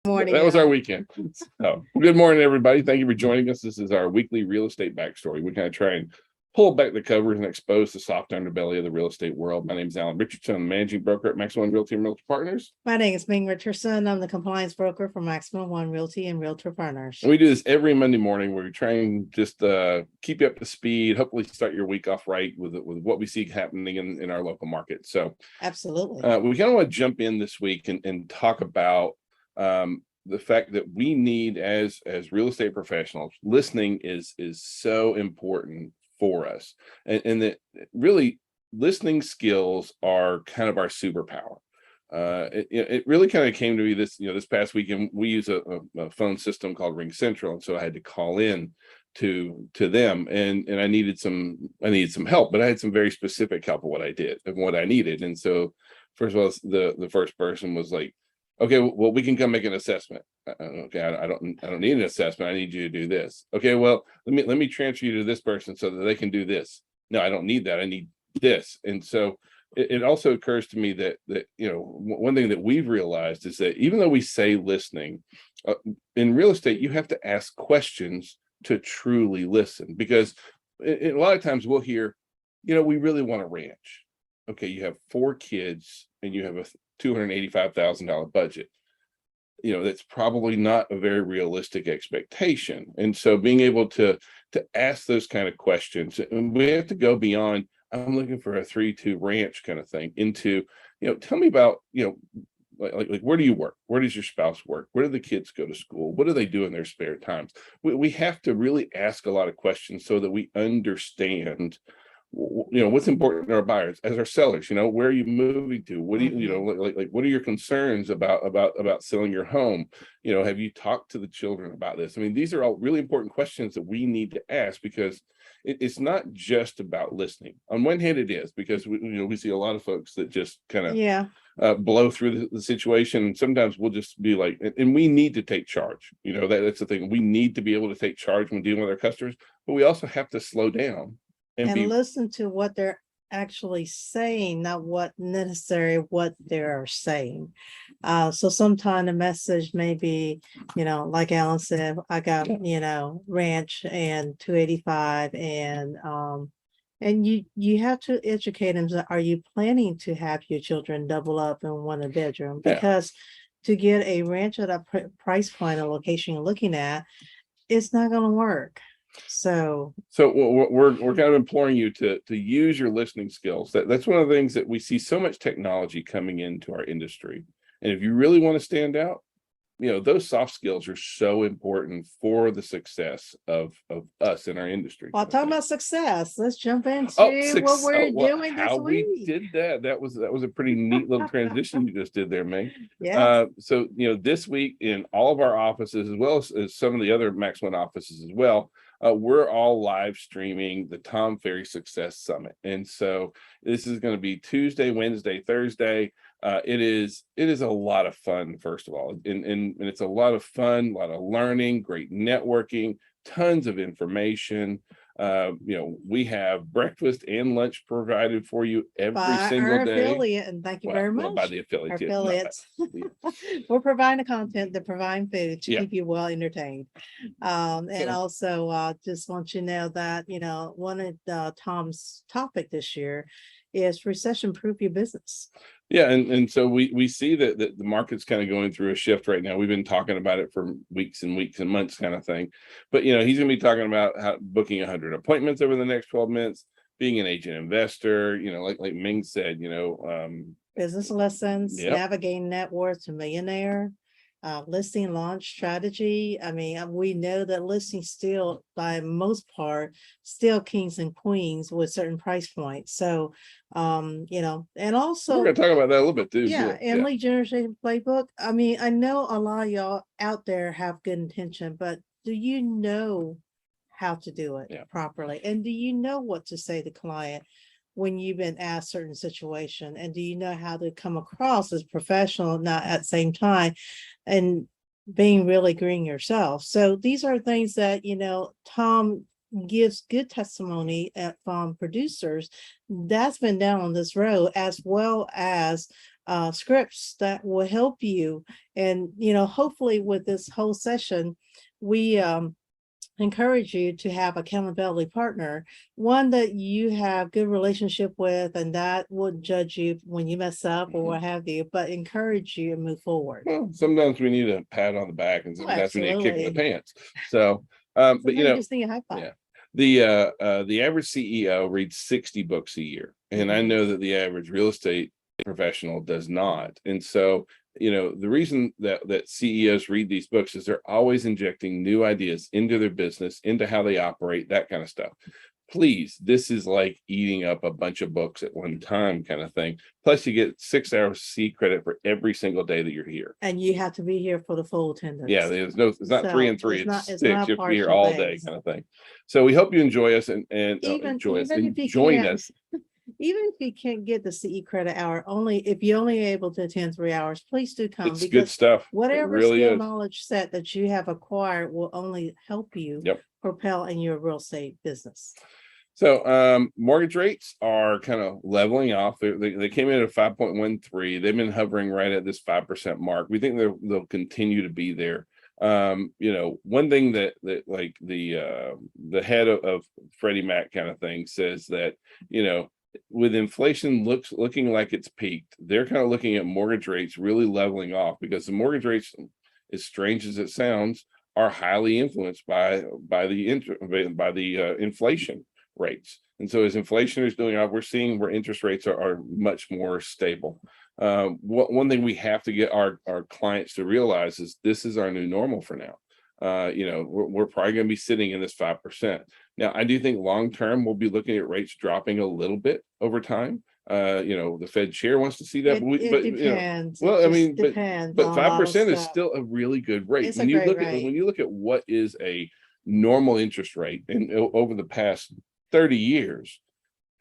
Morning. That was our weekend. So, good morning, everybody. Thank you for joining us. This is our weekly real estate backstory. We kind of try and pull back the covers and expose the soft underbelly of the real estate world. My name is Alan Richardson, I'm the managing broker at Maximum One Realty and Realtor Partners. My name is Ming Richardson. I'm the compliance broker for Maximum One Realty and Realtor Partners. And we do this every Monday morning where we try and just keep you up to speed, hopefully start your week off right with what we see happening in our local market. So absolutely. We kind of want to jump in this week and talk about the fact that we need as real estate professionals, listening is so important for us, and that really listening skills are kind of our superpower. It really kind of came to me this past weekend. We use a phone system called Ring Central, and so I had to call in to them, and I needed some help, but I had some very specific help of what I did and what I needed. And so first of all, the first person was like, okay, well, we can come make an assessment. Okay, I don't need an assessment. I need you to do this. Okay, well, let me transfer you to this person so that they can do this. No, I don't need that. I need this. And so it also occurs to me that one thing that we've realized is that even though we say listening, in real estate, you have to ask questions to truly listen, because a lot of times we'll hear, we really want a ranch. Okay, you have 4 kids and you have a $285,000 budget. That's probably not a very realistic expectation. And so being able to ask those kind of questions, and we have to go beyond, I'm looking for a 3-2 ranch kind of thing, into, tell me about, like where do you work? Where does your spouse work? Where do the kids go to school? What do they do in their spare times? We have to really ask a lot of questions so that we understand what's important to our buyers. As our sellers, where are you moving to? What do you what are your concerns about selling your home? Have you talked to the children about this? I mean, these are all really important questions that we need to ask, because it's not just about listening. On one hand, it is, because we see a lot of folks that just kind of blow through the situation. Sometimes we'll just be like, and we need to take charge. That's the thing. We need to be able to take charge when dealing with our customers, but we also have to slow down and listen to what they're actually saying, not what they're saying. So sometimes the message may be, like Alan said, I got, ranch and 285, and you have to educate them. Are you planning to have your children double up in one bedroom? Because to get a ranch at a price point or location you're looking at, it's not going to work. So we're kind of imploring you to use your listening skills. That's one of the things that we see so much technology coming into our industry. And if you really want to stand out, those soft skills are so important for the success of us in our industry. Well, talking about success, let's jump into what we're doing this week. We did that. That was a pretty neat little transition you just did there, May. Yeah. So this week in all of our offices, as well as some of the other Max One offices as well, we're all live streaming the Tom Ferry Success Summit. And so this is going to be Tuesday, Wednesday, Thursday. It is a lot of fun, first of all, and it's a lot of fun, a lot of learning, great networking, tons of information. We have breakfast and lunch provided for you every single day. Affiliate, and thank you very much. By the affiliates. Affiliates. We're providing the content, to provide food to keep you well entertained. And also just want you to know that, one of Tom's topic this year is recession proof your business. Yeah, and so we see that the market's kind of going through a shift right now. We've been talking about it for weeks and weeks and months kind of thing. But he's going to be talking about booking 100 appointments over the next 12 months, being an agent investor, like Ming said, business lessons, navigating net worth to millionaire, listing launch strategy. I mean, we know that listing still, by most part, still kings and queens with certain price points. So, and also we're going to talk about that a little bit too. And lead generation playbook. I mean, I know a lot of y'all out there have good intention, but do you know how to do it properly? And do you know what to say to the client when you've been asked certain situation? And do you know how to come across as professional, not at the same time, and being really green yourself? So these are things that, Tom gives good testimony from producers that's been down on this road, as well as scripts that will help you. And, hopefully with this whole session, we encourage you to have accountability partner, one that you have good relationship with, and that wouldn't judge you when you mess up or what have you, but encourage you to move forward. Well, sometimes we need a pat on the back, and sometimes we need a kick in the absolutely. pants. So, but Sometimes just need a high five. yeah, the average CEO reads 60 books a year, and I Mhm. know that the average real estate professional does not. And so, the reason that CEOs read these books is they're always injecting new ideas into their business, into how they operate, that kind of stuff. Please, this is like eating up a bunch of books at one time kind of thing. Plus, you get 6 hours C credit for every single day that you're here. And you have to be here for the full attendance. Yeah, it's not So 3 and 3, it's not- it's it's 6. not You have to be here partial all day days. kind of thing. So we hope you enjoy us and Even enjoy us if and you join can't, us. even if you can't get the CE credit hour, if you're only able to attend 3 hours, please do come. It's good because stuff. It whatever really skill is. knowledge set that you have acquired will only help you Yep. propel in your real estate business. So mortgage rates are kind of leveling off. They came in at 5.13. They've been hovering right at this 5% mark. We think they'll continue to be there. One thing that like the head of Freddie Mac kind of thing says that, with inflation looking like it's peaked, they're kind of looking at mortgage rates really leveling off, because the mortgage rates, as strange as it sounds, are highly influenced by the inflation rates. And so as inflation is doing off, we're seeing where interest rates are much more stable. One thing we have to get our clients to realize is this is our new normal for now. We're probably going to be sitting in this 5%. Now, I do think long term we'll be looking at rates dropping a little bit over time. The Fed chair wants to see that, It depends. well, It I mean, just depends but on a lot of 5% is stuff. still a really good rate. It's When a you great look at rate. when you look at what is a normal interest rate over the past 30 years,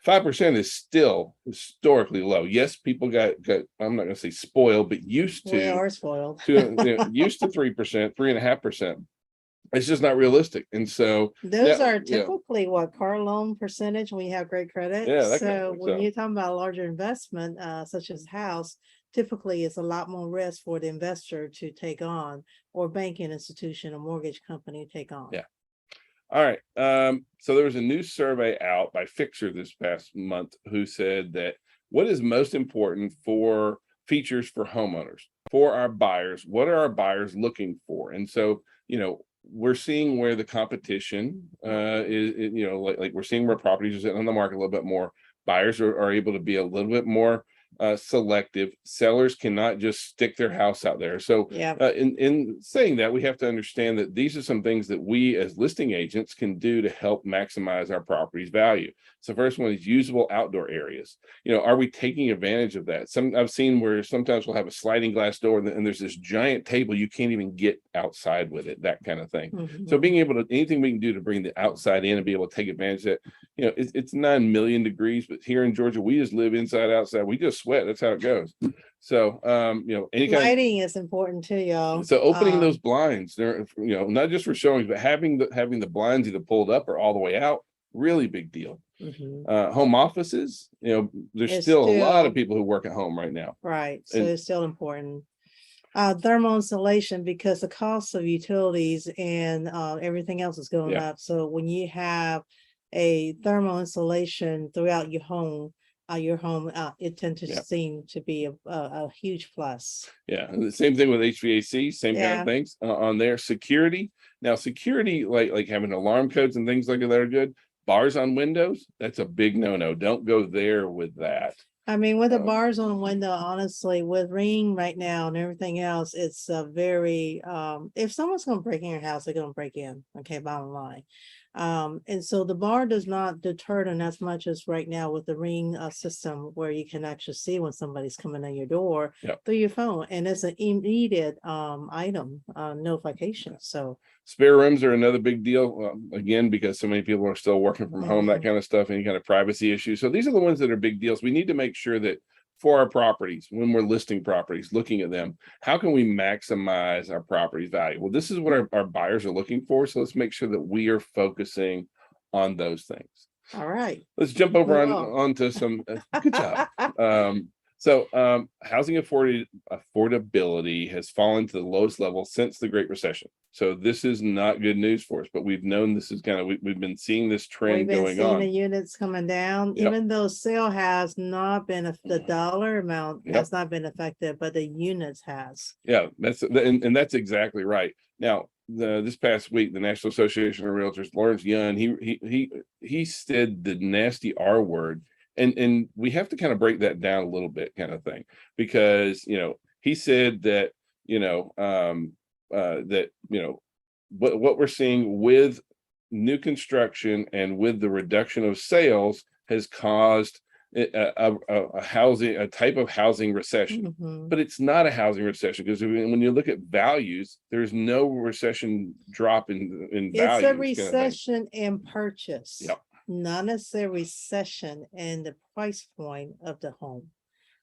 5% is still historically low. Yes, people got I'm not going to say spoiled, but used We to are spoiled. used to 3%, 3.5%. It's just not realistic. And so Those are yeah, typically what car loan percentage when you have great credit. Yeah, that kind of So thing. when So- you're talking about a larger investment, such as house, typically it's a lot more risk for the investor to take on, or banking institution or mortgage company to take on. Yeah. All right. So there was a new survey out by Fixer this past month who said that what is most important for features for homeowners, for our buyers, what are our buyers looking for? And so, we're seeing where the competition is, like we're seeing where properties are sitting on the market a little bit more. Buyers are able to be a little bit more selective. Sellers cannot just stick their house out there. So Yeah. in saying that, we have to understand that these are some things that we as listing agents can do to help maximize our property's value. So first one is usable outdoor areas. Are we taking advantage of that? I've seen where sometimes we'll have a sliding glass door and there's this giant table you can't even get outside with it, that kind of thing. So Mhm. being able to, anything we can do to bring the outside in and be able to take advantage of it, it's 9 million degrees, but here in Georgia, we just live inside, outside. We just sweat. That's how it goes. So, any kind Lighting is important too, y'all. so opening those blinds, they're, not just for showings, but having the blinds either pulled up or all the way out, really big deal. Mhm. Home offices, there's It's still a lot still- of people who work at home right now. Right, so And- it's still important. Thermal insulation, because the cost of utilities and everything else is going Yeah. up. So when you have a thermal insulation throughout your home, it tends to Yeah. seem to be a huge plus. Yeah, and the same thing with HVAC, same kind Yeah. of things on there. Security. Now, security, like having alarm codes and things like that are good. Bars on windows, that's a big no-no. Don't go there with that. I mean, with the Um, bars on the window, honestly, with Ring right now and everything else, it's a very, if someone's gonna break in your house, they're gonna break in, okay, bottom line. And so the bar does not deter them as much as right now with the Ring system, where you can actually see when somebody's coming in your door Yep. through your phone, and it's an immediate item notification. So Spare rooms are another big deal, again, because so many people are still working from home, that Mhm. kind of stuff, any kind of privacy issues. So these are the ones that are big deals. We need to make sure that for our properties, when we're listing properties, looking at them, how can we maximize our property's value? Well, this is what our buyers are looking for. So let's make sure that we are focusing on those things. all right. Let's jump over Move on. onto some good job. So housing affordability has fallen to the lowest level since the Great Recession. So this is not good news for us, but we've known this is kind of, we've been seeing this We've trend been going seeing the on. units coming down, Yep. even though sale has not been, the dollar amount Yep. has not been affected, but the units has. Yeah, and that's exactly right. Now, this past week, the National Association of Realtors, Lawrence Young, he said the nasty R word, and we have to kind of break that down a little bit, kind of thing, because he said that what we're seeing with new construction and with the reduction of sales has caused a type of housing recession. Mhm. But it's not a housing recession, because when you look at values, there's no recession drop in It's values. a kind of thing. recession in purchase. Yep. Not necessarily recession in the price point of the home.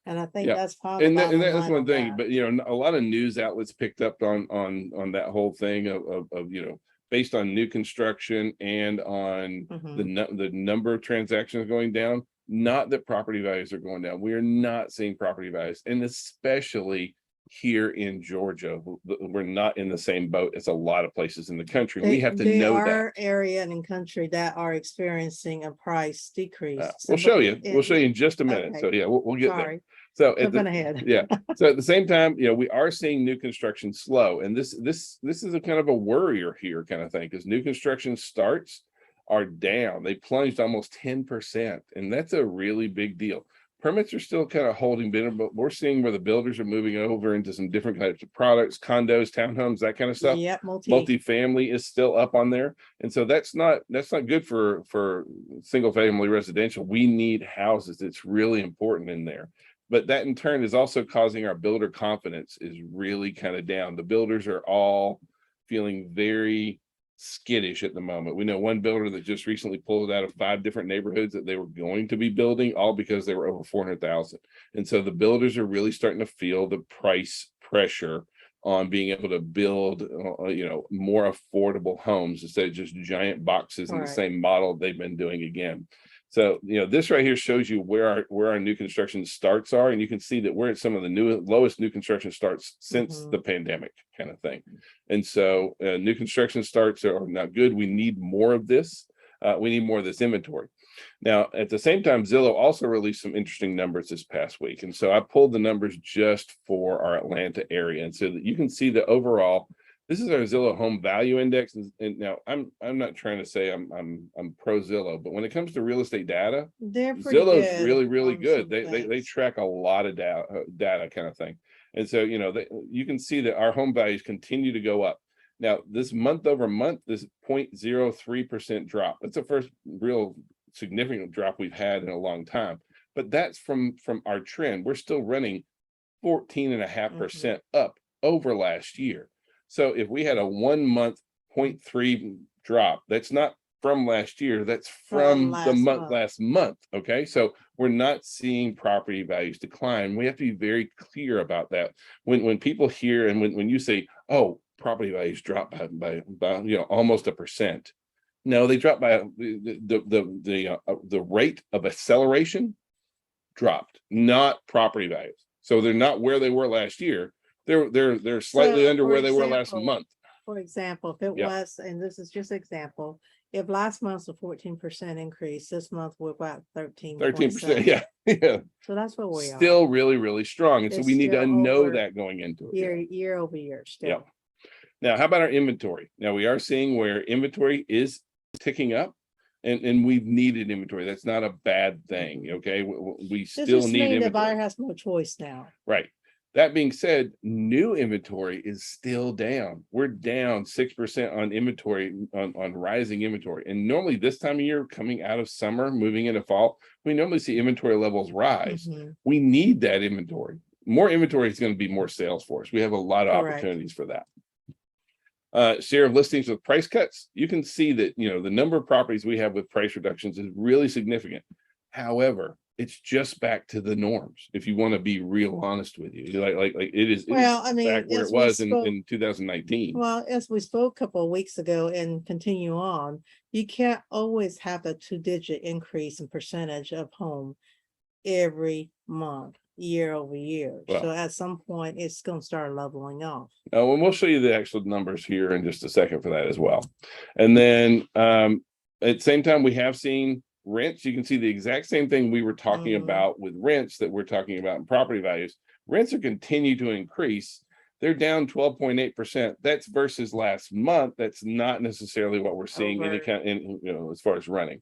And I think Yeah. that's part of And the that's bottom line one on thing, that. but a lot of news outlets picked up on that whole thing of based on new construction and on Mhm. the number of transactions going down. Not that property values are going down. We are not seeing property values, and especially here in Georgia, we're not in the same boat as a lot of places in the country. We have to They know that. are area and in country that are experiencing a price decrease. We'll show you. We'll show you in just a minute. Okay. So yeah, we'll get there. Sorry, So jumping ahead. yeah. So at the same time, we are seeing new construction slow, and this is a kind of a worrier here, kind of thing, because new construction starts are down. They plunged almost 10%, and that's a really big deal. Permits are still kind of holding better, but we're seeing where the builders are moving over into some different types of products, condos, townhomes, that kind of stuff. Yep, Multifamily is still up on there, and so that's not good for single family residential. We need houses. It's really important in there. But that in turn is also causing our builder confidence is really kind of down. The builders are all feeling very skittish at the moment. We know one builder that just recently pulled out of 5 different neighborhoods that they were going to be building, all because they were over 400,000. And so the builders are really starting to feel the price pressure on being able to build more affordable homes instead of just giant boxes in the Right. same model they've been doing again. So this right here shows you where our new construction starts are, and you can see that we're at some of the lowest new construction starts since the pandemic, kind of thing. And so new construction starts are not good. We need more of this. We need more of this inventory. Now, at the same time, Zillow also released some interesting numbers this past week, and so I pulled the numbers just for our Atlanta area, and so that you can see the overall. This is our Zillow Home Value Index, and now I'm not trying to say I'm pro Zillow, but when it comes to real estate data, They're pretty Zillow's good really on good. some They things. track a lot of data kind of thing, and so you can see that our home values continue to go up. Now, this month over month, this 0.03% drop. That's the first real significant drop we've had in a long time, but that's from our trend. We're still running 14.5% up over last year. So if we had a 1 month 0.3 drop, that's not from last year, that's from the last month. Okay, so we're not seeing property values decline. We have to be very clear about that. When people hear, and when you say, oh, property values drop by almost 1%. No, they dropped by the rate of acceleration dropped, not property values. So they're not where they were last year. They're slightly under where they were last month. For example, if it was, and this is just example, if last month's a 14% increase, this month we're about 13%. Yeah. So that's what we are. Still really strong. And so It's we need to still know over that going into it. Year over year still. Yeah. Now, how about our inventory? Now, we are seeing where inventory is ticking up, and we've needed inventory. That's not a bad thing. Okay, we still need inventory. The buyer has no choice now. Right. That being said, new inventory is still down. We're down 6% on inventory, on rising inventory. And normally this time of year, coming out of summer, moving into fall, we normally see inventory levels rise. We need that inventory. More inventory is going to be more sales for us. We have a lot of opportunities for that. Share of listings with price cuts. You can see that, the number of properties we have with price reductions is really significant. However, it's just back to the norms. If you want to be real honest with you, like it is. Well, I mean, back where it was in 2019. Well, as we spoke a couple of weeks ago and continue on, you can't always have a 2-digit increase in percentage of home every month. year over year. Well. So at some point, it's gonna start leveling off. Oh, and we'll show you the actual numbers here in just a second for that as well. And then at the same time, we have seen rents. You can see the exact same thing we were talking about with rents that we're talking about in property values. Rents are continue to increase. They're down 12.8%. That's versus last month. That's not necessarily what we're seeing any kind in, as far as running.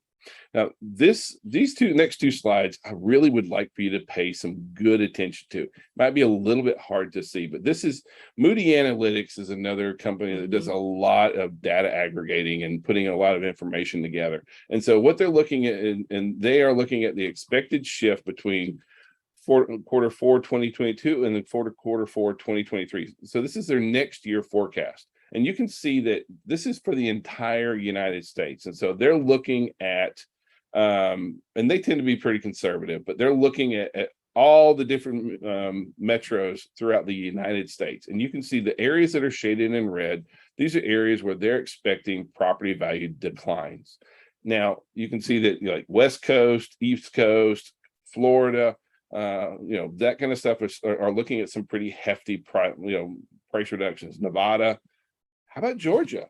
Now, these next two slides, I really would like for you to pay some good attention to. Might be a little bit hard to see, but this is Moody Analytics is another company that does a lot of data aggregating and putting a lot of information together. And so what they're looking at, and they are looking at the expected shift between quarter four 2022 and then quarter four 2023. So this is their next year forecast. And you can see that this is for the entire United States. And so they're looking at, and they tend to be pretty conservative, but they're looking at all the different metros throughout the United States. And you can see the areas that are shaded in red. These are areas where they're expecting property value declines. Now, you can see that like West Coast, East Coast, Florida, that kind of stuff are looking at some pretty hefty price reductions. Nevada. How about Georgia?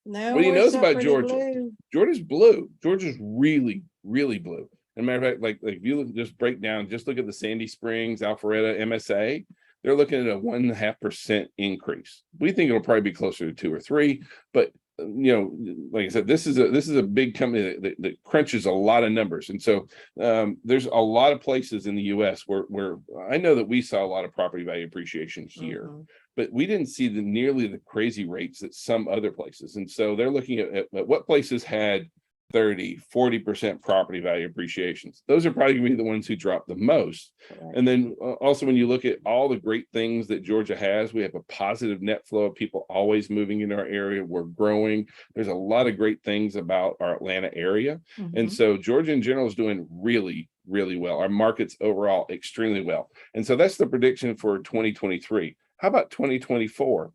No, What do you know about Georgia? Blue. Georgia's blue. Georgia's really, really blue. As a matter of fact, like if you just break down, just look at the Sandy Springs, Alpharetta, MSA, they're looking at a 1.5% increase. We think it'll probably be closer to 2 or 3, but like I said, this is a big company that crunches a lot of numbers. And so there's a lot of places in the US where I know that we saw a lot of property value appreciation here, but we didn't see nearly the crazy rates that some other places. And so they're looking at what places had 30-40% property value appreciations. Those are probably gonna be the ones who drop the most. Right. And then also when you look at all the great things that Georgia has, we have a positive net flow of people always moving in our area. We're growing. There's a lot of great things about our Atlanta area. And so Georgia in general is doing really, really well. Our markets overall extremely well. And so that's the prediction for 2023. How about 2024?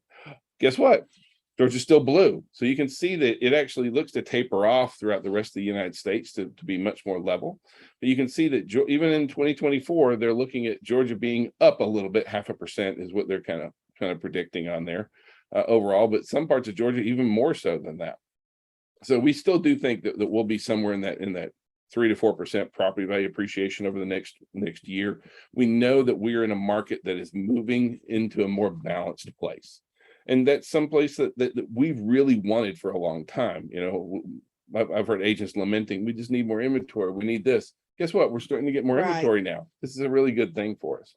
Guess what? Georgia's still blue. So you can see that it actually looks to taper off throughout the rest of the United States to be much more level. But you can see that even in 2024, they're looking at Georgia being up a little bit, 0.5% is what they're kind of predicting on there overall. But some parts of Georgia even more so than that. So we still do think that we'll be somewhere in that 3 to 4% property value appreciation over the next year. We know that we're in a market that is moving into a more balanced place. And that's someplace that we've really wanted for a long time. I've heard agents lamenting, we just need more inventory. We need this. Guess what? We're starting to get more inventory now. This is a really good thing for us.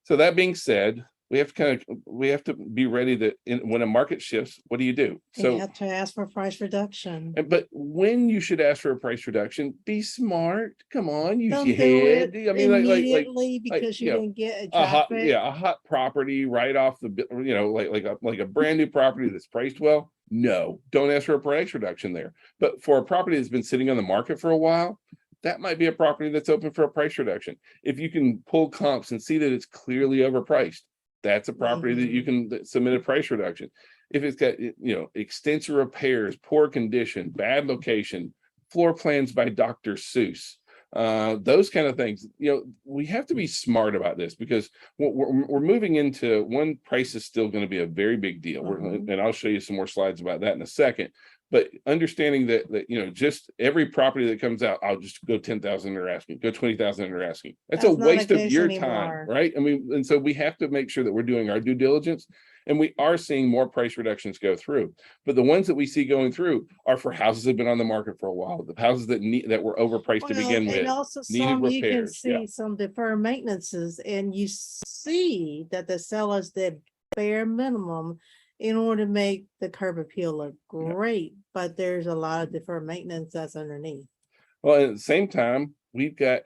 So that being said, we have to be ready that when a market shifts, what do you do? So you have to ask for a price reduction. But when you should ask for a price reduction, be smart. Come on, use your head. I mean, immediately because you didn't get a hot property right off the like a brand new property that's priced well. No, don't ask for a price reduction there. But for a property that's been sitting on the market for a while, that might be a property that's open for a price reduction. If you can pull comps and see that it's clearly overpriced, that's a property that you can submit a price reduction. If it's got, extensive repairs, poor condition, bad location, floor plans by Dr. Seuss, those kind of things, we have to be smart about this because we're moving into price is still going to be a very big deal. And I'll show you some more slides about that in a second. But understanding that just every property that comes out, I'll just go 10,000 under asking, go 20,000 under asking. That's a waste of your time, right? I mean, and so we have to make sure that we're doing our due diligence, and we are seeing more price reductions go through. But the ones that we see going through are for houses that have been on the market for a while, the houses that were overpriced to begin with. And also some you can see some deferred maintenances, and you see that the sellers did bare minimum in order to make the curb appeal look great, but there's a lot of deferred maintenance that's underneath. Well, at the same time, we've got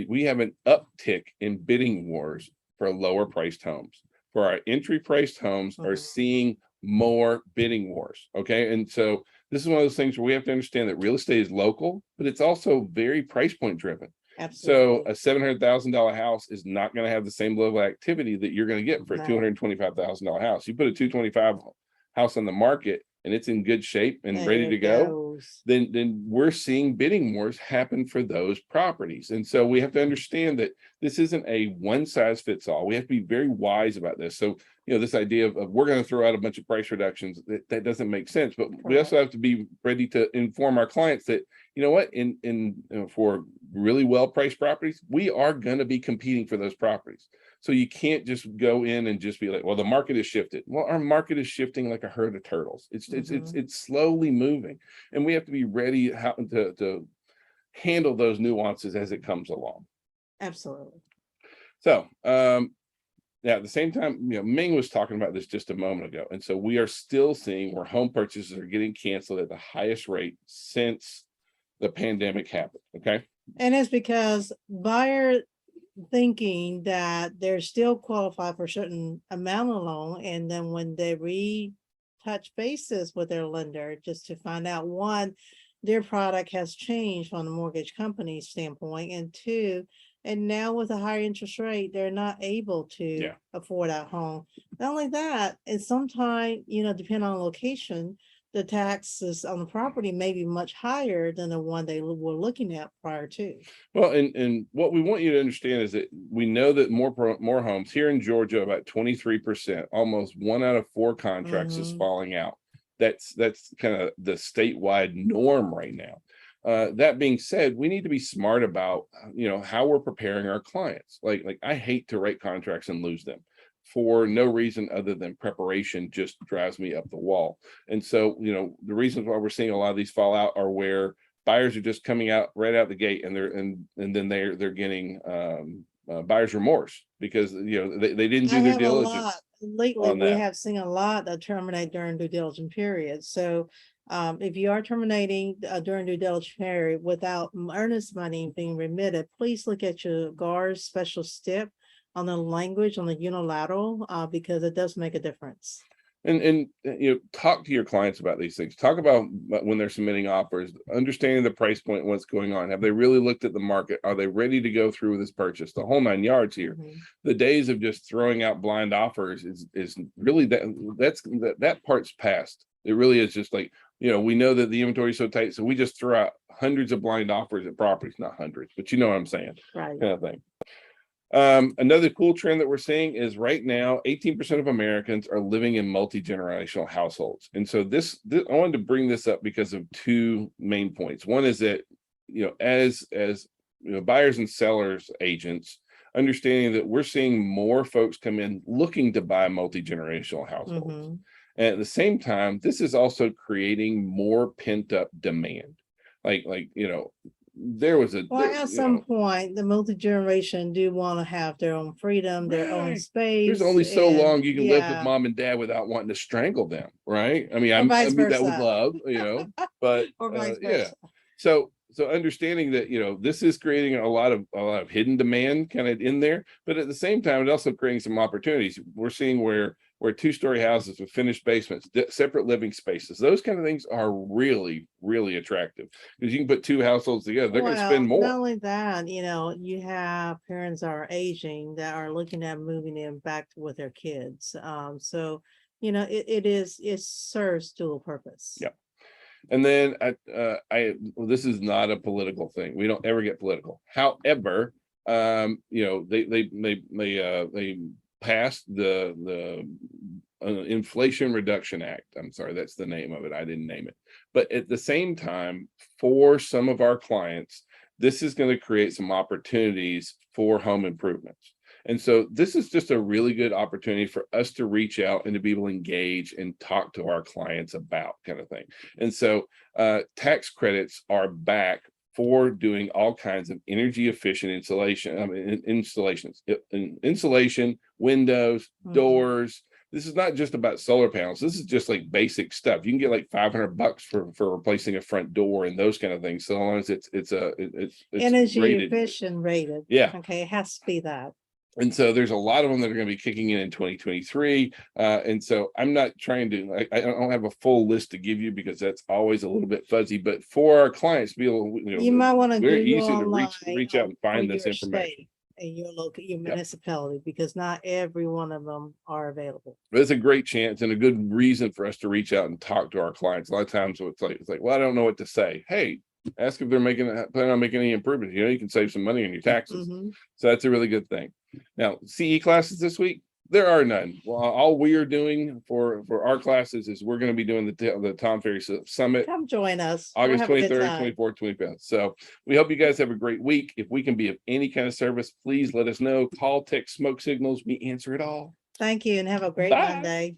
we have an uptick in bidding wars for lower priced homes. For our entry priced homes are seeing more bidding wars. Okay. And so this is one of those things where we have to understand that real estate is local, but it's also very price point driven. Absolutely. So a $700,000 house is not going to have the same level of activity that you're going to get for a $225,000 house. You put a $225,000 house on the market and it's in good shape and There ready to it go, goes. then we're seeing bidding wars happen for those properties. And so we have to understand that this isn't a one size fits all. We have to be very wise about this. So, this idea of we're going to throw out a bunch of price reductions, that doesn't make sense. But we also have to be ready to inform our clients that, what, for really well priced properties, we are going to be competing for those properties. So you can't just go in and just be like, well, the market has shifted. Well, our market is shifting like a herd of turtles. It's slowly moving, and we have to be ready how to handle those nuances as it comes along. Absolutely. So, now at the same time, Ming was talking about this just a moment ago, and so we are still seeing where home purchases are getting canceled at the highest rate since the pandemic happened. Okay, And it's because buyer thinking that they're still qualified for a certain amount of loan, and then when they touch bases with their lender just to find out, one, their product has changed from the mortgage company standpoint, and two, and now with a higher interest rate, they're not able to afford that home. Not only that, and sometimes, depending on location, the taxes on the property may be much higher than the one they were looking at prior to. Well, and what we want you to understand is that we know that more homes here in Georgia, about 23%, almost 1 out of 4 contracts is falling out. That's kind of the statewide norm right now. That being said, we need to be smart about how we're preparing our clients. Like I hate to write contracts and lose them for no reason other than preparation just drives me up the wall. And so, the reasons why we're seeing a lot of these fall out are where buyers are just coming out right out the gate, and they're getting buyer's remorse because they didn't do their diligence. Lately, we have seen a lot that terminate during due diligence period. So if you are terminating during due diligence period without earnest money being remitted, please look at your GAR's special step on the language on the unilateral, because it does make a difference. And talk to your clients about these things. Talk about when they're submitting offers, understanding the price point, what's going on. Have they really looked at the market? Are they ready to go through with this purchase? The whole 9 yards here. The days of just throwing out blind offers is really that part's past. It really is just like, we know that the inventory is so tight, so we just throw out hundreds of blind offers at properties, not hundreds, but you know what I'm saying, right? Kind of thing. Another cool trend that we're seeing is right now 18% of Americans are living in multi-generational households. And so this I wanted to bring this up because of 2 main points. One is that as buyers and sellers agents, understanding that we're seeing more folks come in looking to buy multi-generational households. And at the same time, this is also creating more pent-up demand. There was at some point the multi-generation do want to have their own freedom, their own space. There's only so long you can live with mom and dad without wanting to strangle them, right? I mean, I mean that with love, but or vice versa. So understanding that this is creating a lot of hidden demand kind of in there, but at the same time, it's also creating some opportunities. We're seeing where 2-story houses with finished basements, separate living spaces, those kind of things are really, really attractive because you can put 2 households together. They're going to spend more. Not only that, you have parents that are aging that are looking at moving in back with their kids. So, it serves dual purpose. Yeah. And then this is not a political thing. We don't ever get political. However, they passed the Inflation Reduction Act. I'm sorry, that's the name of it. I didn't name it. But at the same time, for some of our clients, this is going to create some opportunities for home improvements. And so this is just a really good opportunity for us to reach out and to be able to engage and talk to our clients about kind of thing. And so tax credits are back for doing all kinds of energy efficient installations, windows, doors. This is not just about solar panels. This is just like basic stuff. You can get like $500 for replacing a front door and those kind of things. So long as it's energy efficient rated. Yeah. Okay. It has to be that. And so there's a lot of them that are going to be kicking in 2023. And so I'm not trying to, I don't have a full list to give you because that's always a little bit fuzzy, but for our clients to be able, you might want to very easy to reach out and find this information. State. in your local, your municipality, because not every one of them are available. It's a great chance and a good reason for us to reach out and talk to our clients. A lot of times it's like, well, I don't know what to say. Hey, ask if they're planning on making any improvements. You know, you can save some money on your taxes. Mhm. So that's a really good thing. Now, CE classes this week, there are none. Well, all we are doing for our classes is we're going to be doing the Tom Ferry Summit Come join us. We'll August have a good 23rd, time. 24th, 25th. So we hope you guys have a great week. If we can be of any kind of service, please let us know. Call, text, smoke signals. We answer it all. Thank you and have a great Bye. Monday.